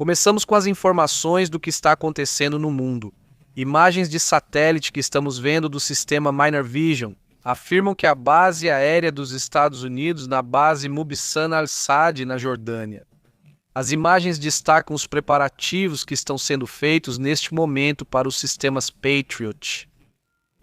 Começamos com as informações do que está acontecendo no mundo. Imagens de satélite que estamos vendo do sistema Minor Vision afirmam que a base aérea dos Estados Unidos na base Mubsan al-Sad, na Jordânia. As imagens destacam os preparativos que estão sendo feitos neste momento para os sistemas Patriot.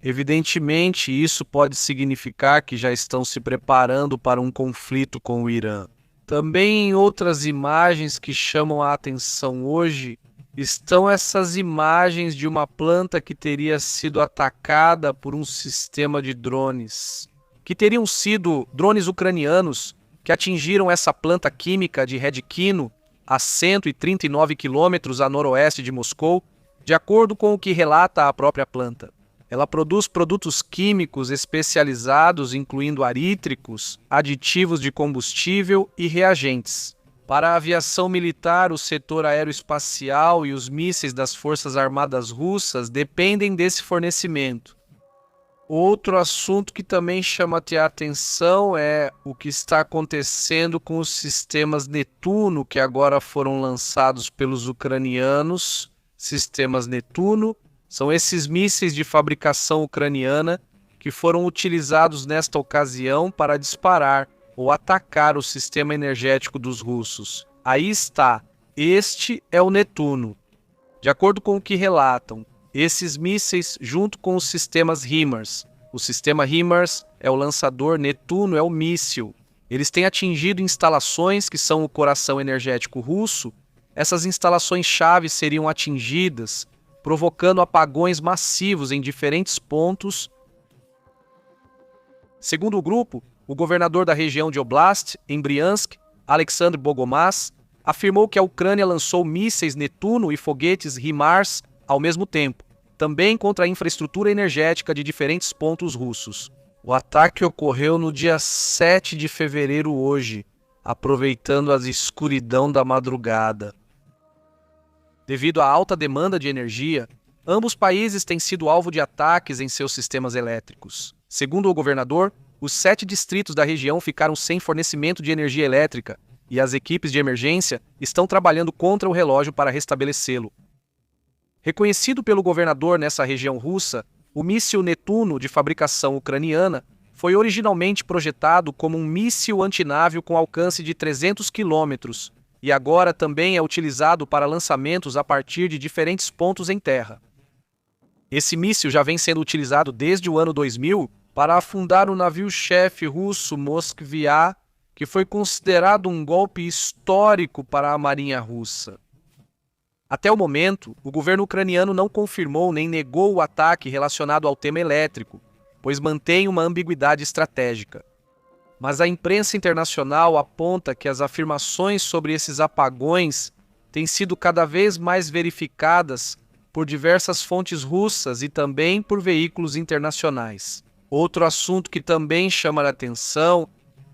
Evidentemente, isso pode significar que já estão se preparando para um conflito com o Irã. Também em outras imagens que chamam a atenção hoje, estão essas imagens de uma planta que teria sido atacada por um sistema de drones, que teriam sido drones ucranianos que atingiram essa planta química de Redkino a 139 quilômetros a noroeste de Moscou, de acordo com o que relata a própria planta. Ela produz produtos químicos especializados, incluindo arítricos, aditivos de combustível e reagentes. Para a aviação militar, o setor aeroespacial e os mísseis das Forças Armadas Russas dependem desse fornecimento. Outro assunto que também chama a atenção é o que está acontecendo com os sistemas Netuno, que agora foram lançados pelos ucranianos. Sistemas Netuno são esses mísseis de fabricação ucraniana que foram utilizados nesta ocasião para disparar ou atacar o sistema energético dos russos. Aí está, este é o Netuno. De acordo com o que relatam, esses mísseis, junto com os sistemas HIMARS, o sistema HIMARS é o lançador, Netuno é o míssil. Eles têm atingido instalações que são o coração energético russo. Essas instalações-chave seriam atingidas, provocando apagões massivos em diferentes pontos. Segundo o grupo, o governador da região de Oblast, em Briansk, Alexandr Bogomaz, afirmou que a Ucrânia lançou mísseis Netuno e foguetes HIMARS ao mesmo tempo, também contra a infraestrutura energética de diferentes pontos russos. O ataque ocorreu no dia 7 de fevereiro hoje, aproveitando a escuridão da madrugada. Devido à alta demanda de energia, ambos países têm sido alvo de ataques em seus sistemas elétricos. Segundo o governador, os 7 distritos da região ficaram sem fornecimento de energia elétrica e as equipes de emergência estão trabalhando contra o relógio para restabelecê-lo. Reconhecido pelo governador nessa região russa, o míssil Netuno de fabricação ucraniana foi originalmente projetado como um míssil antinávio com alcance de 300 quilômetros e agora também é utilizado para lançamentos a partir de diferentes pontos em terra. Esse míssil já vem sendo utilizado desde o ano 2000 para afundar o navio-chefe russo Moskvia, que foi considerado um golpe histórico para a marinha russa. Até o momento, o governo ucraniano não confirmou nem negou o ataque relacionado ao tema elétrico, pois mantém uma ambiguidade estratégica. Mas a imprensa internacional aponta que as afirmações sobre esses apagões têm sido cada vez mais verificadas por diversas fontes russas e também por veículos internacionais. Outro assunto que também chama a atenção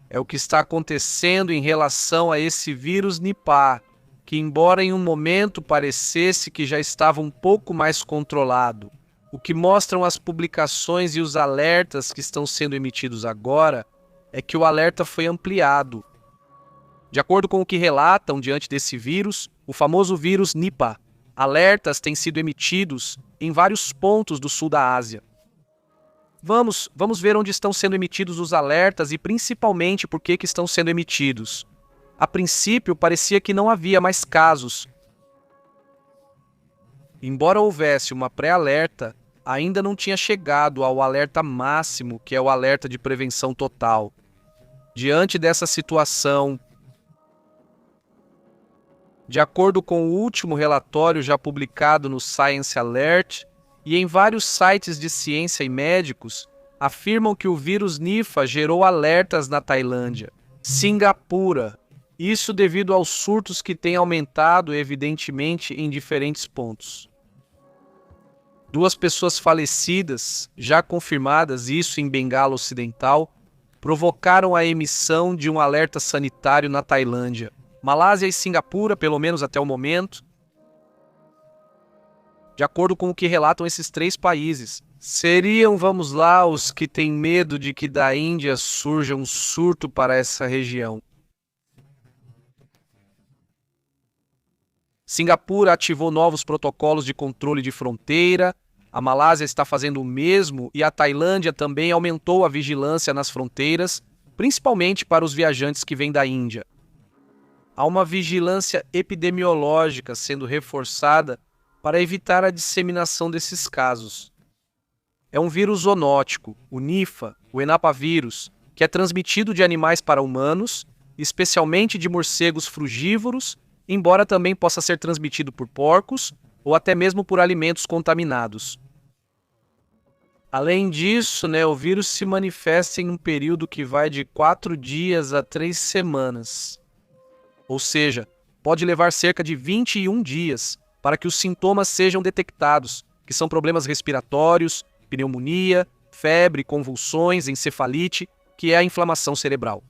é o que está acontecendo em relação a esse vírus Nipah, que embora em um momento parecesse que já estava um pouco mais controlado, o que mostram as publicações e os alertas que estão sendo emitidos agora é que o alerta foi ampliado. De acordo com o que relatam diante desse vírus, o famoso vírus Nipah, alertas têm sido emitidos em vários pontos do sul da Ásia. Vamos ver onde estão sendo emitidos os alertas e principalmente por que estão sendo emitidos. A princípio, parecia que não havia mais casos. Embora houvesse uma pré-alerta, ainda não tinha chegado ao alerta máximo, que é o alerta de prevenção total. Diante dessa situação, de acordo com o último relatório já publicado no Science Alert e em vários sites de ciência e médicos, afirmam que o vírus Nipah gerou alertas na Tailândia, Singapura, isso devido aos surtos que têm aumentado evidentemente em diferentes pontos. 2 pessoas falecidas, já confirmadas, isso em Bengala Ocidental, provocaram a emissão de um alerta sanitário na Tailândia. Malásia e Singapura, pelo menos até o momento. De acordo com o que relatam esses 3 países, seriam, vamos lá, os que têm medo de que da Índia surja um surto para essa região. Singapura ativou novos protocolos de controle de fronteira, a Malásia está fazendo o mesmo e a Tailândia também aumentou a vigilância nas fronteiras, principalmente para os viajantes que vêm da Índia. Há uma vigilância epidemiológica sendo reforçada para evitar a disseminação desses casos. É um vírus zoonótico, o Nipah, o enapavírus, que é transmitido de animais para humanos, especialmente de morcegos frugívoros, embora também possa ser transmitido por porcos ou até mesmo por alimentos contaminados. Além disso, o vírus se manifesta em um período que vai de 4 dias a 3 semanas. Ou seja, pode levar cerca de 21 dias para que os sintomas sejam detectados, que são problemas respiratórios, pneumonia, febre, convulsões, encefalite, que é a inflamação cerebral.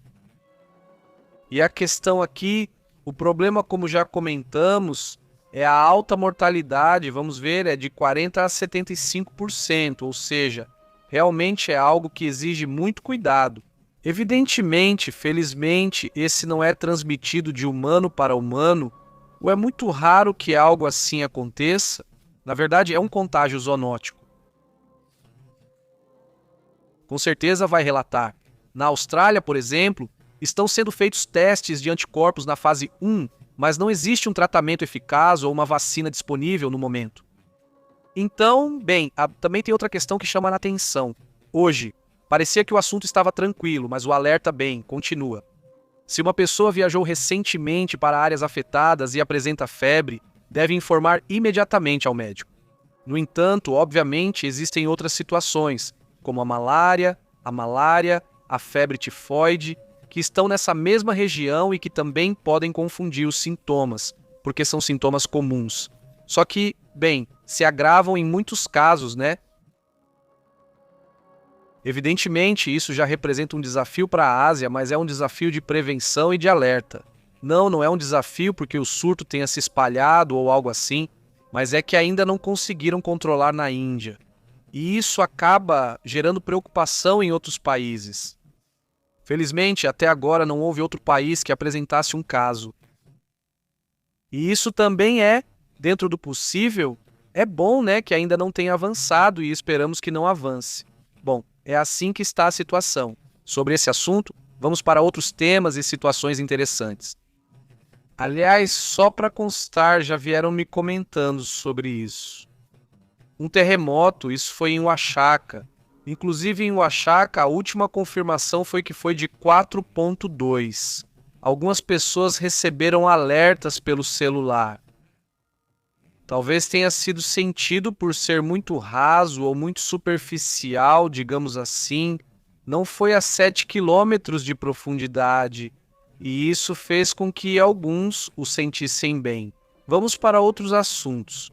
E a questão aqui, o problema, como já comentamos, é a alta mortalidade, vamos ver, é de 40% a 75%, ou seja, realmente é algo que exige muito cuidado. Evidentemente, felizmente, esse não é transmitido de humano para humano, ou é muito raro que algo assim aconteça. Na verdade, é um contágio zoonótico. Com certeza vai relatar. Na Austrália, por exemplo, estão sendo feitos testes de anticorpos na fase 1, mas não existe um tratamento eficaz ou uma vacina disponível no momento. Então, também tem outra questão que chama a atenção. Hoje, parecia que o assunto estava tranquilo, mas o alerta continua. Se uma pessoa viajou recentemente para áreas afetadas e apresenta febre, deve informar imediatamente ao médico. No entanto, obviamente, existem outras situações, como a malária, a febre tifoide, que estão nessa mesma região e que também podem confundir os sintomas, porque são sintomas comuns. Só que, se agravam em muitos casos, Evidentemente, isso já representa um desafio para a Ásia, mas é um desafio de prevenção e de alerta. Não é um desafio porque o surto tenha se espalhado ou algo assim, mas é que ainda não conseguiram controlar na Índia. E isso acaba gerando preocupação em outros países. Felizmente, até agora não houve outro país que apresentasse um caso. E isso também dentro do possível, é bom, que ainda não tenha avançado e esperamos que não avance. Bom, é assim que está a situação. Sobre esse assunto, vamos para outros temas e situações interessantes. Aliás, só para constar, já vieram me comentando sobre isso. Um terremoto, isso foi em Oaxaca. Inclusive em Oaxaca, a última confirmação foi que foi de 4.2. Algumas pessoas receberam alertas pelo celular. Talvez tenha sido sentido por ser muito raso ou muito superficial, digamos assim. Não foi a 7 quilômetros de profundidade, e isso fez com que alguns o sentissem bem. Vamos para outros assuntos.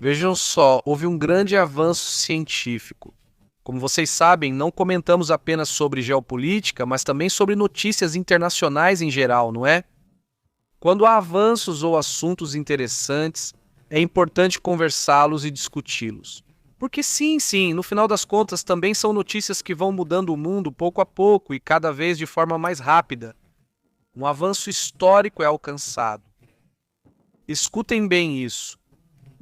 Vejam só, houve um grande avanço científico. Como vocês sabem, não comentamos apenas sobre geopolítica, mas também sobre notícias internacionais em geral, não é? Quando há avanços ou assuntos interessantes, é importante conversá-los e discuti-los. Porque sim, no final das contas também são notícias que vão mudando o mundo pouco a pouco e cada vez de forma mais rápida. Um avanço histórico é alcançado. Escutem bem isso.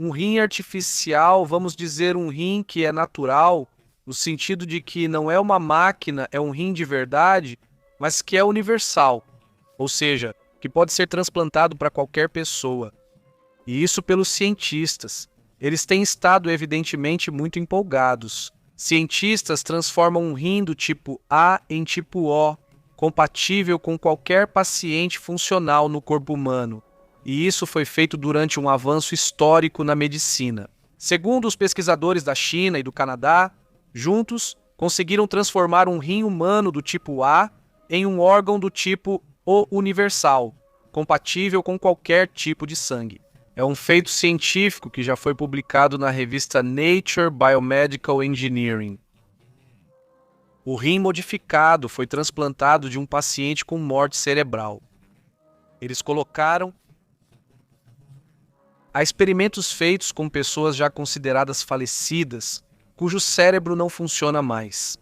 Um rim artificial, vamos dizer um rim que é natural, no sentido de que não é uma máquina, é um rim de verdade, mas que é universal, ou seja, que pode ser transplantado para qualquer pessoa. E isso pelos cientistas. Eles têm estado evidentemente muito empolgados. Cientistas transformam um rim do tipo A em tipo O, compatível com qualquer paciente funcional no corpo humano. E isso foi feito durante um avanço histórico na medicina. Segundo os pesquisadores da China e do Canadá, juntos conseguiram transformar um rim humano do tipo A em um órgão do tipo O universal, compatível com qualquer tipo de sangue. É um feito científico que já foi publicado na revista Nature Biomedical Engineering. O rim modificado foi transplantado de um paciente com morte cerebral. Eles colocaram Há experimentos feitos com pessoas já consideradas falecidas, cujo cérebro não funciona mais.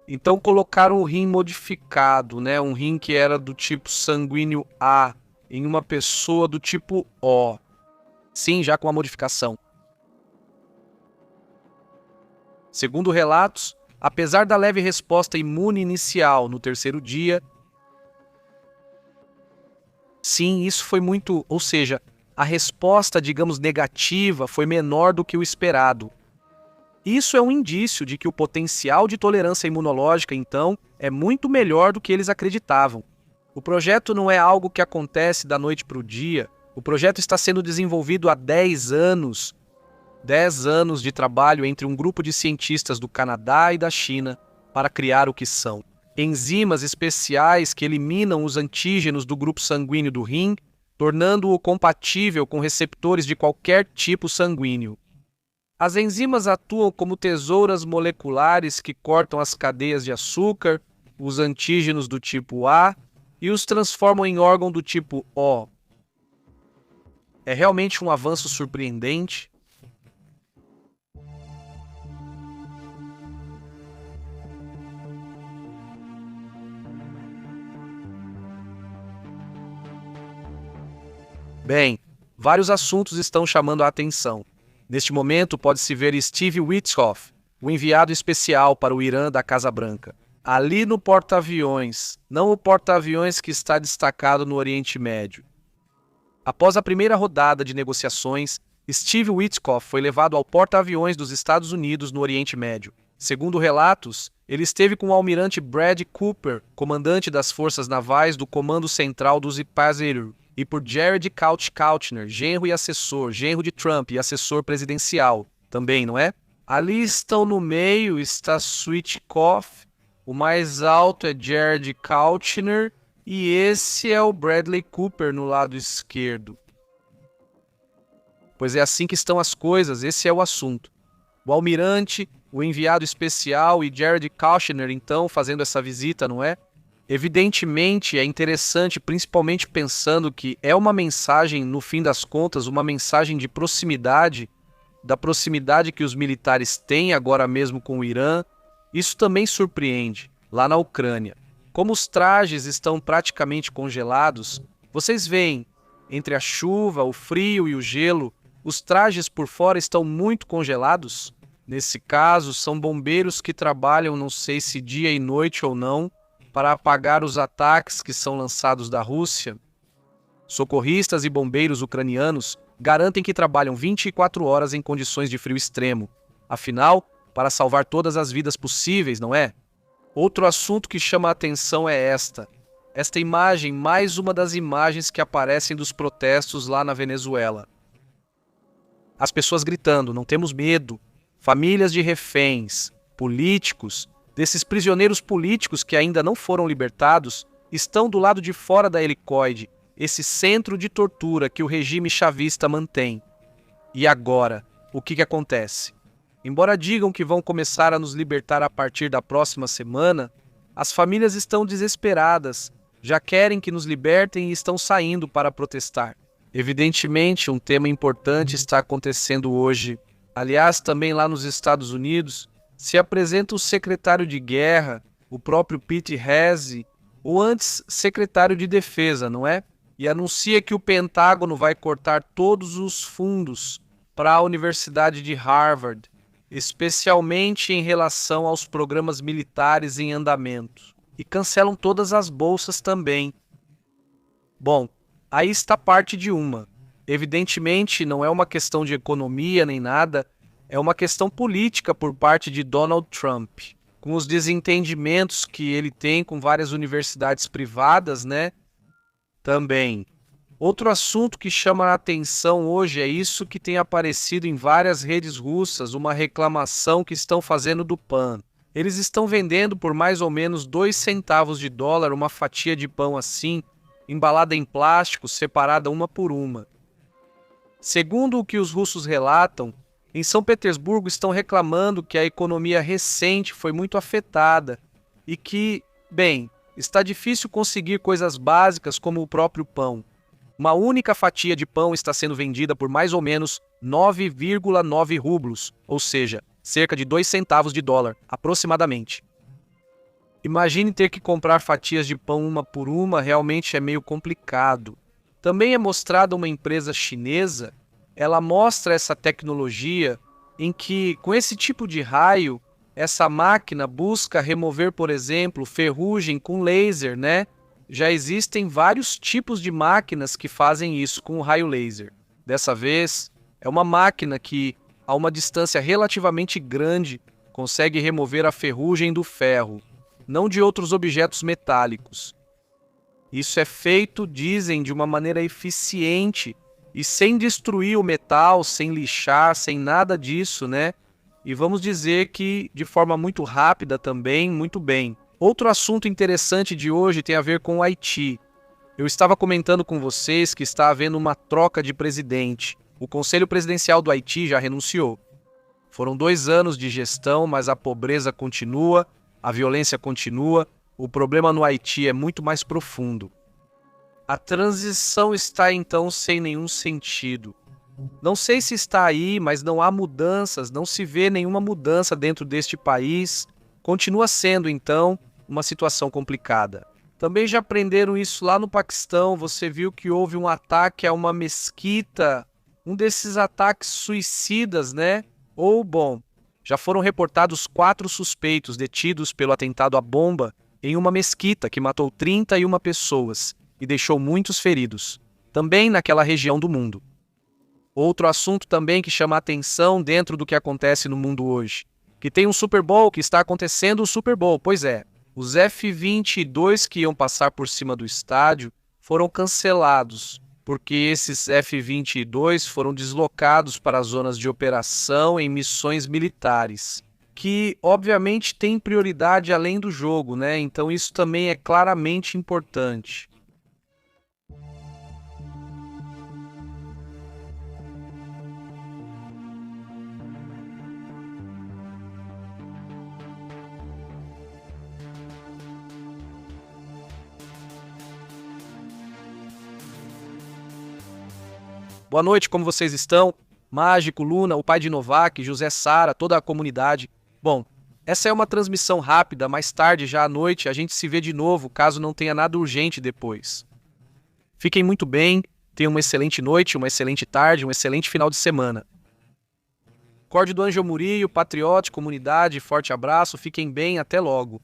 Então colocaram o rim modificado, né? Um rim que era do tipo sanguíneo A, em uma pessoa do tipo O. Sim, já com a modificação. Segundo relatos, apesar da leve resposta imune inicial no terceiro dia, sim, isso foi muito, ou seja, a resposta, digamos, negativa foi menor do que o esperado. Isso é um indício de que o potencial de tolerância imunológica, então, é muito melhor do que eles acreditavam. O projeto não é algo que acontece da noite para o dia. O projeto está sendo desenvolvido há 10 anos. 10 anos de trabalho entre um grupo de cientistas do Canadá e da China para criar o que são enzimas especiais que eliminam os antígenos do grupo sanguíneo do rim, tornando-o compatível com receptores de qualquer tipo sanguíneo. As enzimas atuam como tesouras moleculares que cortam as cadeias de açúcar, os antígenos do tipo A, e os transformam em órgão do tipo O. É realmente um avanço surpreendente. Bem, vários assuntos estão chamando a atenção. Neste momento, pode-se ver Steve Witkoff, o enviado especial para o Irã da Casa Branca. Ali no porta-aviões, não o porta-aviões que está destacado no Oriente Médio. Após a primeira rodada de negociações, Steve Witkoff foi levado ao porta-aviões dos Estados Unidos no Oriente Médio. Segundo relatos, ele esteve com o almirante Brad Cooper, comandante das forças navais do Comando Central dos Ipazeru, e por Jared Kushner, genro e assessor, genro de Trump e assessor presidencial, também, não é? Ali estão no meio, está Witkoff, o mais alto é Jared Kushner, e esse é o Bradley Cooper no lado esquerdo. Pois é assim que estão as coisas, esse é o assunto. O almirante, o enviado especial e Jared Kushner, então, fazendo essa visita, não é? Evidentemente, é interessante, principalmente pensando que é uma mensagem, no fim das contas, uma mensagem de proximidade, da proximidade que os militares têm agora mesmo com o Irã. Isso também surpreende, lá na Ucrânia. Como os trajes estão praticamente congelados, vocês veem, entre a chuva, o frio e o gelo, os trajes por fora estão muito congelados. Nesse caso, são bombeiros que trabalham, não sei se dia e noite ou não, para apagar os ataques que são lançados da Rússia. Socorristas e bombeiros ucranianos garantem que trabalham 24 horas em condições de frio extremo. Afinal, para salvar todas as vidas possíveis, não é? Outro assunto que chama a atenção é esta imagem, mais uma das imagens que aparecem dos protestos lá na Venezuela. As pessoas gritando, não temos medo. Famílias de reféns, políticos, desses prisioneiros políticos que ainda não foram libertados, estão do lado de fora da helicoide, esse centro de tortura que o regime chavista mantém. E agora, o que acontece? Embora digam que vão começar a nos libertar a partir da próxima semana, as famílias estão desesperadas, já querem que nos libertem e estão saindo para protestar. Evidentemente, um tema importante está acontecendo hoje. Aliás, também lá nos Estados Unidos, se apresenta o secretário de guerra, o próprio Pete Hegseth, ou antes secretário de defesa, não é? E anuncia que o Pentágono vai cortar todos os fundos para a Universidade de Harvard, especialmente em relação aos programas militares em andamento. E cancelam todas as bolsas também. Bom, aí está parte de uma. Evidentemente, não é uma questão de economia nem nada, é uma questão política por parte de Donald Trump, com os desentendimentos que ele tem com várias universidades privadas, né? Também. Outro assunto que chama a atenção hoje é isso que tem aparecido em várias redes russas, uma reclamação que estão fazendo do pão. Eles estão vendendo por mais ou menos 2 centavos de dólar uma fatia de pão assim, embalada em plástico, separada uma por uma. Segundo o que os russos relatam, em São Petersburgo estão reclamando que a economia recente foi muito afetada e que, bem, está difícil conseguir coisas básicas como o próprio pão. Uma única fatia de pão está sendo vendida por mais ou menos 9,9 rublos, ou seja, cerca de 2 centavos de dólar, aproximadamente. Imagine ter que comprar fatias de pão uma por uma, realmente é meio complicado. Também é mostrada uma empresa chinesa, ela mostra essa tecnologia em que, com esse tipo de raio, essa máquina busca remover, por exemplo, ferrugem com laser, né? Já existem vários tipos de máquinas que fazem isso com o raio laser. Dessa vez, é uma máquina que, a uma distância relativamente grande, consegue remover a ferrugem do ferro, não de outros objetos metálicos. Isso é feito, dizem, de uma maneira eficiente e sem destruir o metal, sem lixar, sem nada disso, né? E vamos dizer que de forma muito rápida também, muito bem. Outro assunto interessante de hoje tem a ver com o Haiti. Eu estava comentando com vocês que está havendo uma troca de presidente. O Conselho Presidencial do Haiti já renunciou. Foram 2 anos de gestão, mas a pobreza continua, a violência continua, o problema no Haiti é muito mais profundo. A transição está então sem nenhum sentido. Não sei se está aí, mas não há mudanças, não se vê nenhuma mudança dentro deste país. Continua sendo, então, uma situação complicada. Também já aprenderam isso lá no Paquistão, você viu que houve um ataque a uma mesquita, um desses ataques suicidas, né? Já foram reportados 4 suspeitos detidos pelo atentado à bomba em uma mesquita que matou 31 pessoas e deixou muitos feridos, também naquela região do mundo. Outro assunto também que chama a atenção dentro do que acontece no mundo hoje, que tem um Super Bowl, que está acontecendo o Super Bowl. Pois é, os F-22 que iam passar por cima do estádio foram cancelados, porque esses F-22 foram deslocados para as zonas de operação em missões militares, que obviamente têm prioridade além do jogo, né? Então isso também é claramente importante. Boa noite, como vocês estão? Mágico, Luna, o pai de Novak, José Sara, toda a comunidade. Bom, essa é uma transmissão rápida, mais tarde, já à noite, a gente se vê de novo, caso não tenha nada urgente depois. Fiquem muito bem, tenham uma excelente noite, uma excelente tarde, um excelente final de semana. Corde do Ângelo Murillo, Patriote, comunidade, forte abraço, fiquem bem, até logo.